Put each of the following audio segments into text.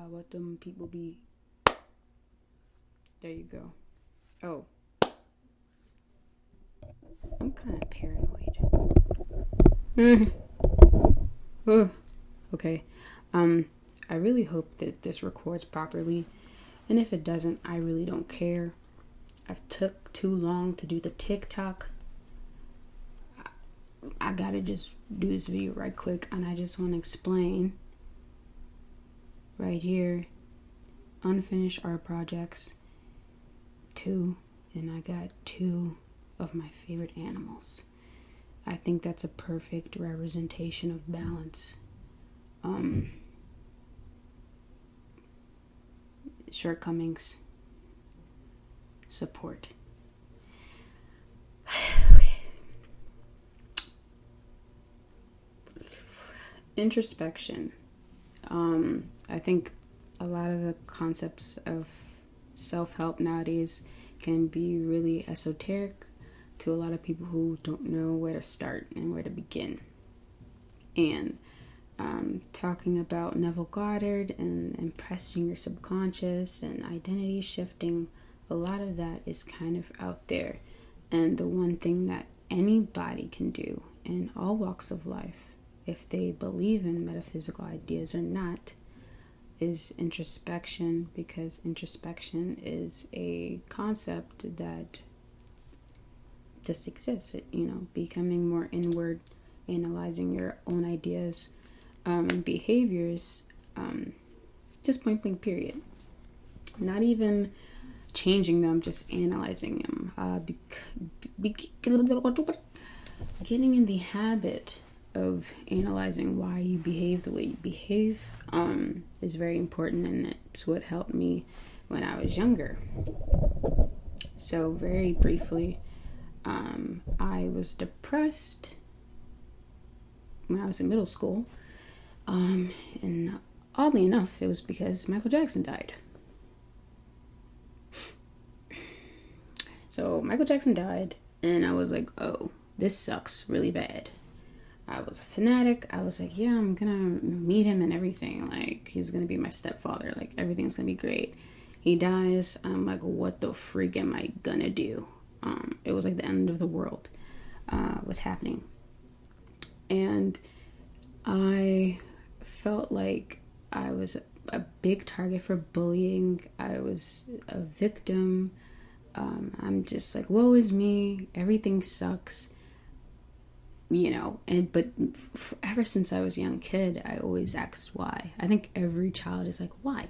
what them people be. There you go. Oh, I'm kind of paranoid. Okay. I really hope that this records properly, and if it doesn't, I really don't care. I've took too long to do the TikTok. I gotta just do this video right quick, and I just want to explain right here, unfinished art projects, 2, and I got 2 of my favorite animals. I think that's a perfect representation of balance. Shortcomings, support. Okay. Introspection. I think a lot of the concepts of self-help nowadays can be really esoteric to a lot of people who don't know where to start and where to begin. And talking about Neville Goddard and impressing your subconscious and identity shifting, a lot of that is kind of out there. And the one thing that anybody can do in all walks of life, if they believe in metaphysical ideas or not, is introspection, because introspection is a concept that just exists. Becoming more inward, analyzing your own ideas and behaviors, just point blank period. Not even changing them, just analyzing them. Getting in the habit of analyzing why you behave the way you behave is very important, and it's what helped me when I was younger. So very briefly, I was depressed when I was in middle school, and oddly enough, it was because Michael Jackson died. So Michael Jackson died, and I was like, oh, this sucks really bad. I was a fanatic. I was like, yeah, I'm gonna meet him and everything. Like, he's gonna be my stepfather. Like, everything's gonna be great. He dies. I'm like, what the freak am I gonna do? It was like the end of the world was happening. And I felt like I was a big target for bullying. I was a victim. I'm just like, woe is me. Everything sucks. But ever since I was a young kid, I always asked why. I think every child is like, why?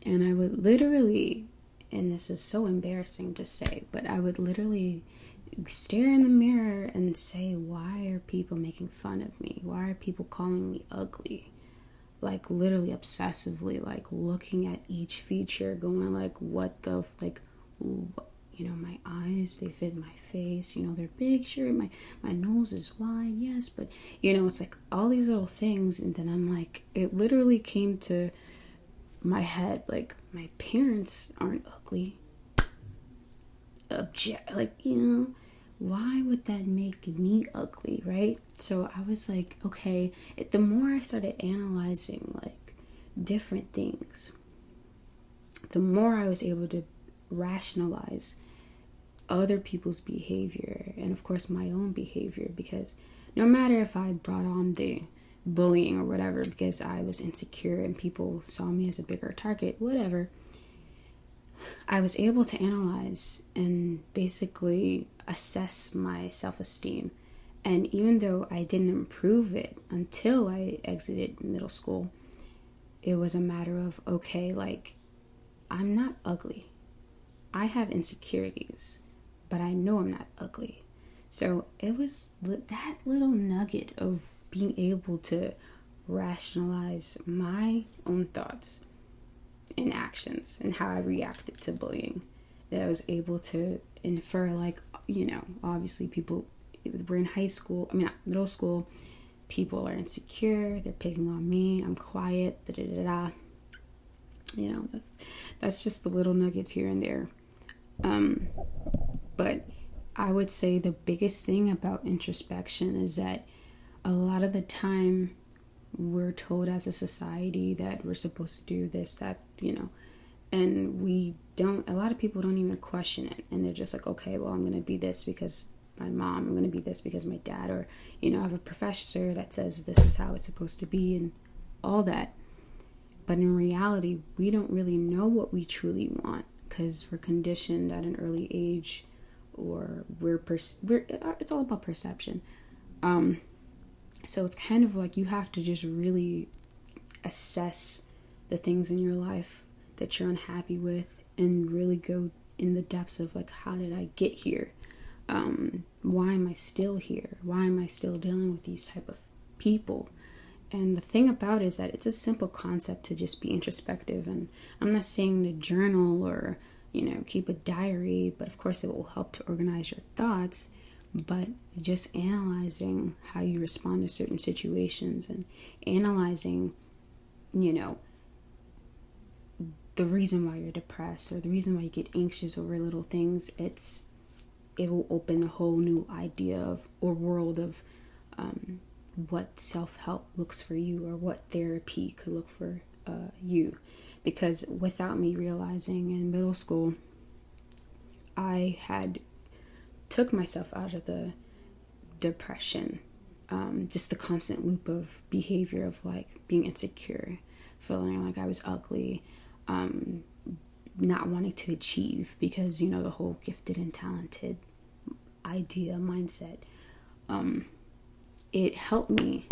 And I would literally, and this is so embarrassing to say, but I would literally stare in the mirror and say, why are people making fun of me? Why are people calling me ugly? Like, literally obsessively, like, looking at each feature, going like, what the, like, my eyes, they fit my face, they're big, sure, my nose is wide, yes, but, it's like all these little things, and then I'm like, it literally came to my head, like, my parents aren't ugly. Why would that make me ugly, right? So I was like, okay, the more I started analyzing, like, different things, the more I was able to rationalize other people's behavior and, of course, my own behavior, because no matter if I brought on the bullying or whatever because I was insecure and people saw me as a bigger target, whatever, I was able to analyze and basically assess my self-esteem. And even though I didn't improve it until I exited middle school, it was a matter of, okay, like, I'm not ugly. I have insecurities, but I know I'm not ugly. So it was that little nugget of being able to rationalize my own thoughts and actions and how I reacted to bullying that I was able to infer, like, obviously people, we're in middle school, people are insecure, they're picking on me, I'm quiet, that's just the little nuggets here and there. But I would say the biggest thing about introspection is that a lot of the time we're told as a society that we're supposed to do this, that, and we don't, a lot of people don't even question it. And they're just like, okay, well, I'm going to be this because my mom, I'm going to be this because my dad, or, I have a professor that says this is how it's supposed to be and all that. But in reality, we don't really know what we truly want because we're conditioned at an early age, or it's all about perception. So it's kind of like you have to just really assess the things in your life that you're unhappy with and really go in the depths of like, how did I get here? Why am I still here? Why am I still dealing with these type of people? And the thing about it is that it's a simple concept to just be introspective. And I'm not saying to journal or, keep a diary, but of course it will help to organize your thoughts. But just analyzing how you respond to certain situations and analyzing, the reason why you're depressed or the reason why you get anxious over little things, it will open a whole new idea of, or world of, what self-help looks for you, or what therapy could look for you. Because without me realizing, in middle school, I had took myself out of the depression, just the constant loop of behavior of like being insecure, feeling like I was ugly, not wanting to achieve because, the whole gifted and talented idea, mindset. It helped me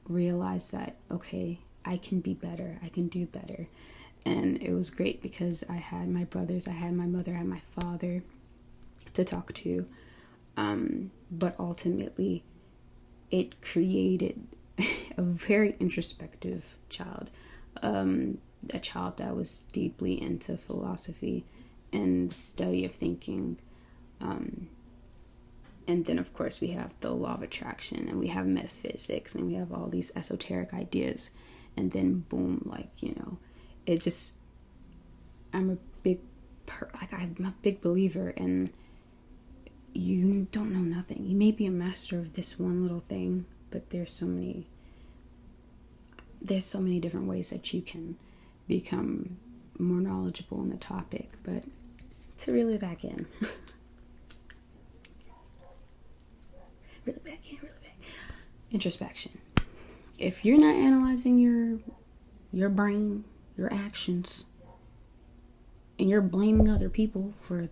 realize that, okay, I can be better, I can do better. And it was great because I had my brothers, I had my mother, I had my father to talk to. But ultimately, it created a very introspective child. A child that was deeply into philosophy and the study of thinking. And then, of course, we have the law of attraction, and we have metaphysics, and we have all these esoteric ideas. And then, boom, it just, I'm a big believer in, you don't know nothing. You may be a master of this one little thing, but there's so many different ways that you can become more knowledgeable in the topic. But to reel it back in, introspection. If you're not analyzing your brain, your actions, and you're blaming other people for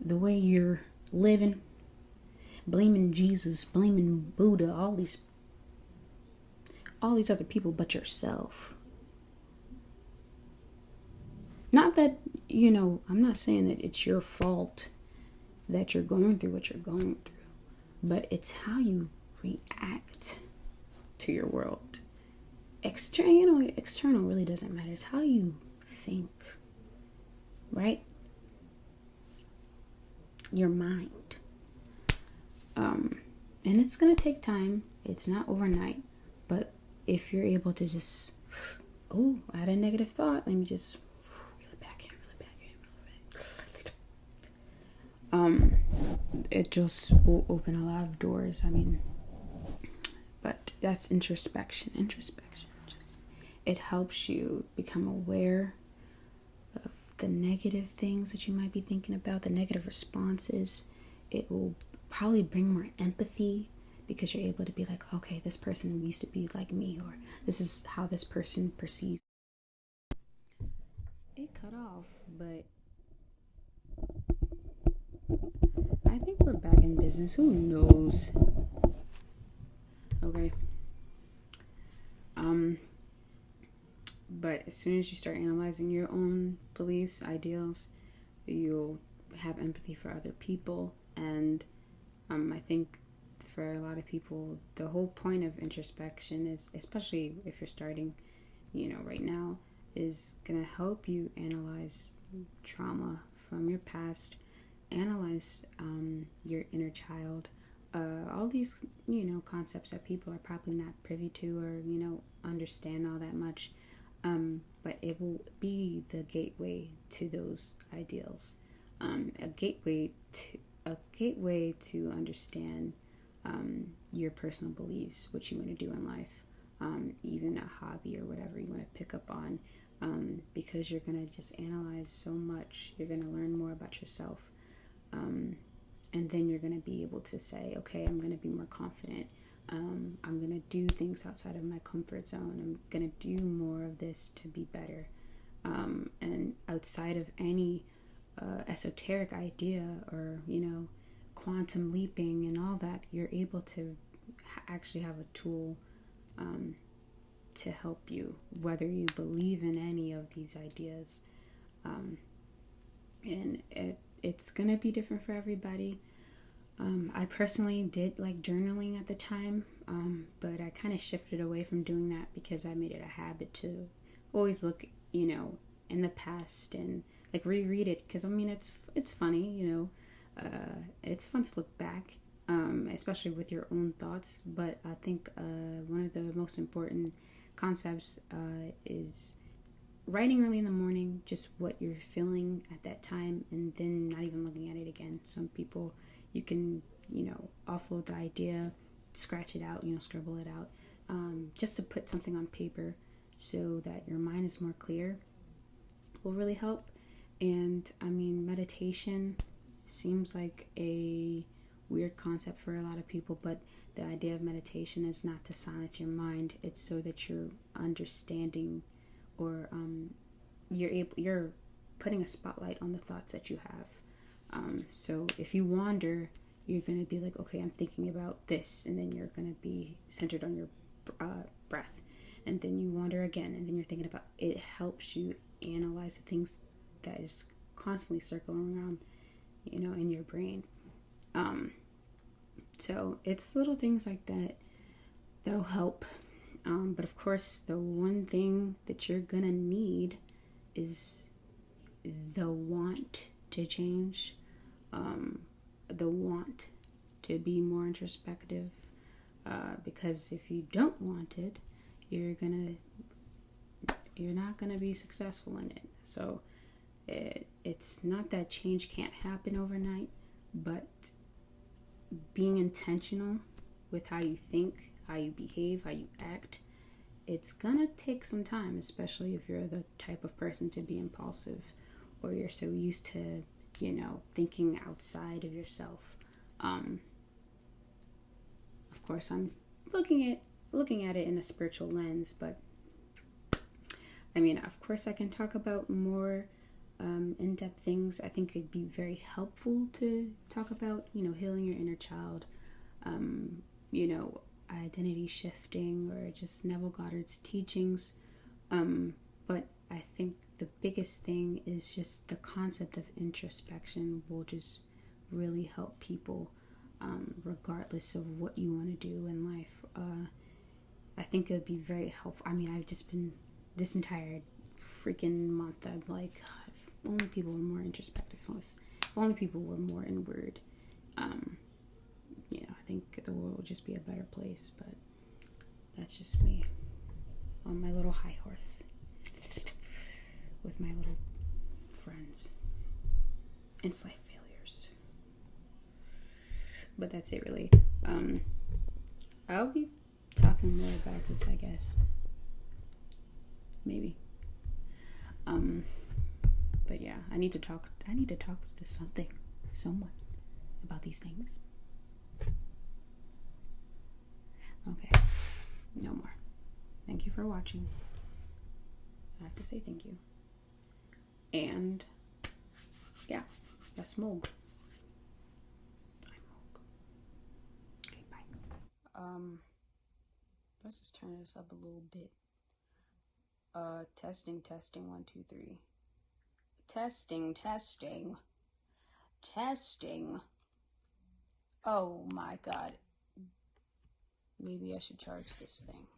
the way you're living, blaming Jesus, blaming Buddha, all these other people but yourself. Not that, I'm not saying that it's your fault that you're going through what you're going through, but it's how you react to your world. External really doesn't matter. It's how you think, right? Your mind. And it's going to take time. It's not overnight. But if you're able to just, I had a negative thought. Let me just reel it back in. It just will open a lot of doors. But that's introspection. It helps you become aware of the negative things that you might be thinking about, the negative responses. It will probably bring more empathy because you're able to be like, okay, this person used to be like me, or this is how this person perceives. It cut off, but I think we're back in business. Who knows? Okay. But as soon as you start analyzing your own beliefs, ideals, you'll have empathy for other people. And I think for a lot of people, the whole point of introspection is, especially if you're starting, right now, is going to help you analyze trauma from your past, analyze your inner child, all these, concepts that people are probably not privy to or, understand all that much. But it will be the gateway to those ideals, a gateway to understand your personal beliefs, what you want to do in life, even a hobby or whatever you want to pick up on, because you're going to just analyze so much. You're going to learn more about yourself. And then you're going to be able to say, okay, I'm going to be more confident. I'm going to do things outside of my comfort zone. I'm going to do more of this to be better. And outside of any esoteric idea or, quantum leaping and all that, you're able to actually have a tool to help you, whether you believe in any of these ideas. And it's going to be different for everybody. I personally did like journaling at the time, but I kind of shifted away from doing that because I made it a habit to always look, in the past and like reread it, because it's funny, it's fun to look back, especially with your own thoughts. But I think one of the most important concepts is writing early in the morning, just what you're feeling at that time, and then not even looking at it again. Some people, you can, offload the idea, scratch it out, scribble it out, just to put something on paper so that your mind is more clear will really help. And meditation seems like a weird concept for a lot of people, but the idea of meditation is not to silence your mind. It's so that you're understanding, or you're putting a spotlight on the thoughts that you have. So if you wander, you're going to be like, okay, I'm thinking about this, and then you're going to be centered on your breath, and then you wander again, and then you're thinking about it. Helps you analyze the things that is constantly circling around, in your brain. So it's little things like that that'll help. But of course, the one thing that you're gonna need is the want to change, the want to be more introspective. Because if you don't want it, you're not gonna be successful in it. So it's not that change can't happen overnight, but being intentional with how you think, how you behave, how you act, it's gonna take some time, especially if you're the type of person to be impulsive, or you're so used to, thinking outside of yourself. Of course, I'm looking at it in a spiritual lens, but of course, I can talk about more in-depth things. I think it'd be very helpful to talk about, healing your inner child, identity shifting, or just Neville Goddard's teachings. But I think the biggest thing is just the concept of introspection will just really help people, regardless of what you want to do in life. I think it would be very helpful. I've just been this entire freaking month, I'm like, if only people were more introspective, if only people were more inward, I think the world would just be a better place. But that's just me on my little high horse with my little friends and slight failures. But that's it, really. I'll be talking more about this, I guess. Maybe. But yeah, I need to talk to someone about these things. Okay, no more. Thank you for watching. I have to say thank you. And yeah, that's Moeg. I'm Moeg. Okay, bye. Let's just turn this up a little bit. Testing, 1, 2, 3. Testing. Oh my god. Maybe I should charge this thing.